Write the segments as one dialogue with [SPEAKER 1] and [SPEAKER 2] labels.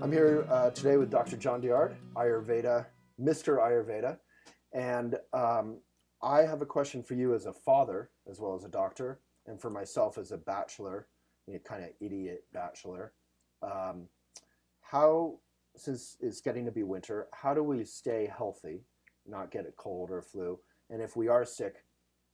[SPEAKER 1] I'm here today with Dr. John Douillard, Ayurveda, Mr. Ayurveda, and I have a question for you as a father as well as a doctor, and for myself as a bachelor, kind of idiot bachelor. Since it's getting to be winter, how do we stay healthy, not get a cold or flu? And if we are sick,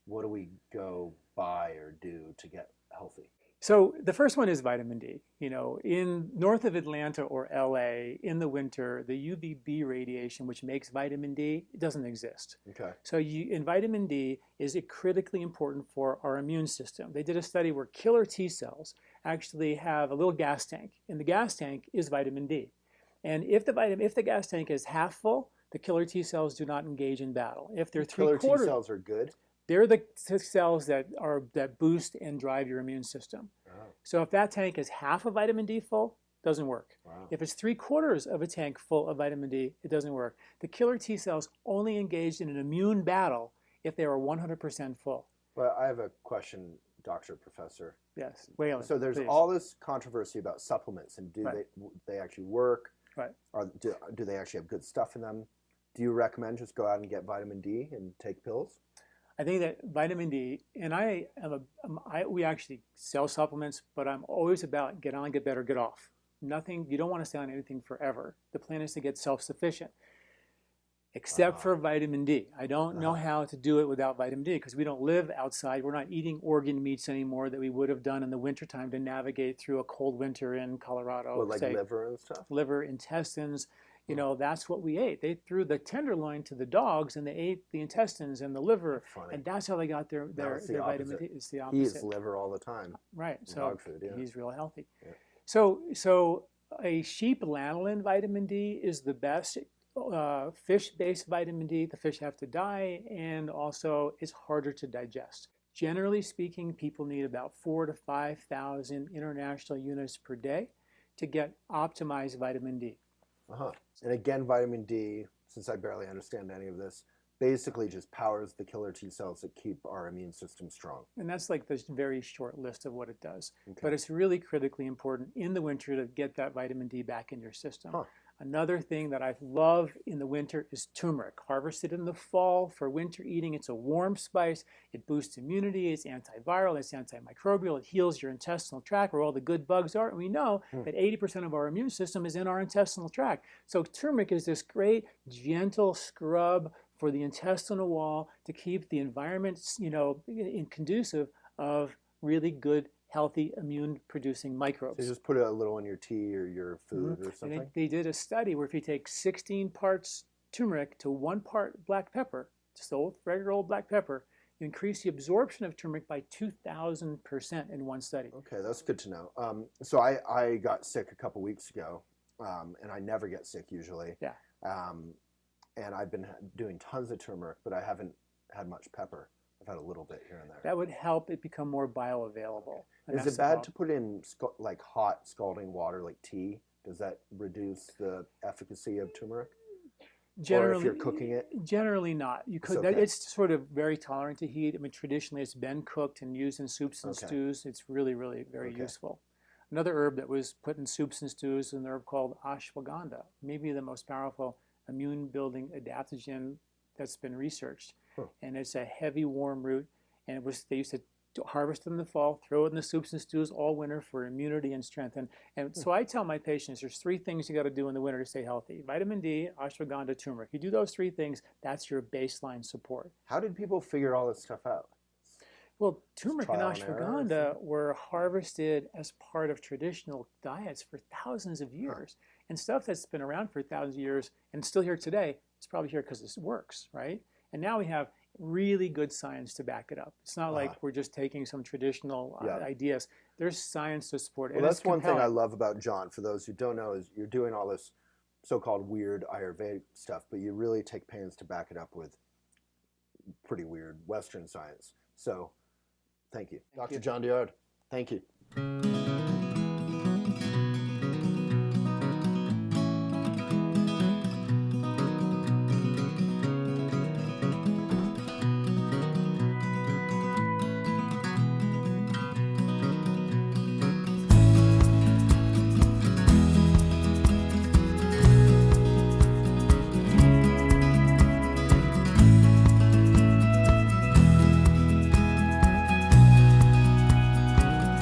[SPEAKER 1] what do we go buy or do to get healthy?
[SPEAKER 2] So the first one is vitamin D. In north of Atlanta or LA in the winter, the UVB radiation, which makes vitamin D, it doesn't exist.
[SPEAKER 1] Okay.
[SPEAKER 2] So vitamin D is critically important for our immune system. They did a study where killer T cells actually have a little gas tank, and the gas tank is vitamin D. And if the gas tank is half full, the killer T cells do not engage in battle. If they're
[SPEAKER 1] Killer T cells are good.
[SPEAKER 2] They're the cells that boost and drive your immune system.
[SPEAKER 1] Oh.
[SPEAKER 2] So if that tank is half of vitamin D full, it doesn't work.
[SPEAKER 1] Wow.
[SPEAKER 2] If it's 3/4 of a tank full of vitamin D, it doesn't work. The killer T cells only engaged in an immune battle if they are 100% full.
[SPEAKER 1] Well, I have a question, Doctor, Professor.
[SPEAKER 2] Yes, Waylon.
[SPEAKER 1] So there's
[SPEAKER 2] please.
[SPEAKER 1] all this controversy about supplements, and do
[SPEAKER 2] Right.
[SPEAKER 1] they actually work?
[SPEAKER 2] Right.
[SPEAKER 1] Or do they actually have good stuff in them? Do you recommend just go out and get vitamin D and take pills?
[SPEAKER 2] I think that vitamin D, and we actually sell supplements, but I'm always about get on, get better, get off. Nothing, you don't want to stay on anything forever. The plan is to get self-sufficient, except for vitamin D. I don't know how to do it without vitamin D because we don't live outside. We're not eating organ meats anymore that we would have done in the wintertime to navigate through a cold winter in Colorado.
[SPEAKER 1] Well, like liver and stuff?
[SPEAKER 2] Liver, intestines. That's what we ate. They threw the tenderloin to the dogs, and they ate the intestines and the liver,
[SPEAKER 1] Funny.
[SPEAKER 2] and that's how they got their vitamin D. It's the opposite.
[SPEAKER 1] He eats liver all the time.
[SPEAKER 2] Right. So
[SPEAKER 1] dog food, yeah.
[SPEAKER 2] he's real healthy.
[SPEAKER 1] Yeah.
[SPEAKER 2] So a sheep lanolin vitamin D is the best fish-based vitamin D. The fish have to die, and also it's harder to digest. Generally speaking, people need about 4,000 to 5,000 international units per day to get optimized vitamin D.
[SPEAKER 1] And again, vitamin D, since I barely understand any of this, basically just powers the killer T cells that keep our immune system strong.
[SPEAKER 2] And that's like this very short list of what it does.
[SPEAKER 1] Okay.
[SPEAKER 2] But it's really critically important in the winter to get that vitamin D back in your system. Another thing that I love in the winter is turmeric. Harvested in the fall for winter eating. It's a warm spice. It boosts immunity. It's antiviral. It's antimicrobial. It heals your intestinal tract where all the good bugs are. And we know that 80% of our immune system is in our intestinal tract. So turmeric is this great, gentle scrub for the intestinal wall to keep the environment, conducive of really good, healthy immune-producing microbes.
[SPEAKER 1] So you just put a little in your tea or your food or something?
[SPEAKER 2] And they did a study where if you take 16 parts turmeric to 1 part black pepper, just regular old black pepper, you increase the absorption of turmeric by 2,000% in one study.
[SPEAKER 1] Okay, that's good to know. So I got sick a couple weeks ago, and I never get sick usually.
[SPEAKER 2] Yeah.
[SPEAKER 1] And I've been doing tons of turmeric, but I haven't had much pepper. I've had a little bit here and there.
[SPEAKER 2] That would help it become more bioavailable.
[SPEAKER 1] Is it bad to put in like hot scalding water, like tea? Does that reduce the efficacy of turmeric? Or if you're cooking it?
[SPEAKER 2] Generally not. You could. It's sort of very tolerant to heat. I mean, traditionally it's been cooked and used in soups and stews. It's really, really very useful. Another herb that was put in soups and stews is an herb called Ashwagandha, maybe the most powerful immune-building adaptogen that's been researched. And it's a heavy, warm root, and they used to harvest in the fall, throw it in the soups and stews all winter for immunity and strength. And so I tell my patients there's 3 things you got to do in the winter to stay healthy: vitamin D, ashwagandha, turmeric. You do those 3 things, that's your baseline support.
[SPEAKER 1] How did people figure all this stuff out?
[SPEAKER 2] Well, turmeric and ashwagandha were harvested as part of traditional diets for thousands of years. And stuff that's been around for thousands of years and still here today is probably here because it works, right? And now we have really good science to back it up. It's not like we're just taking some traditional ideas. There's science to support it.
[SPEAKER 1] Well, that's one thing I love about John. For those who don't know, is you're doing all this so-called weird Ayurveda stuff, but you really take pains to back it up with pretty weird Western science. So, thank you. Dr. John Douillard, thank you.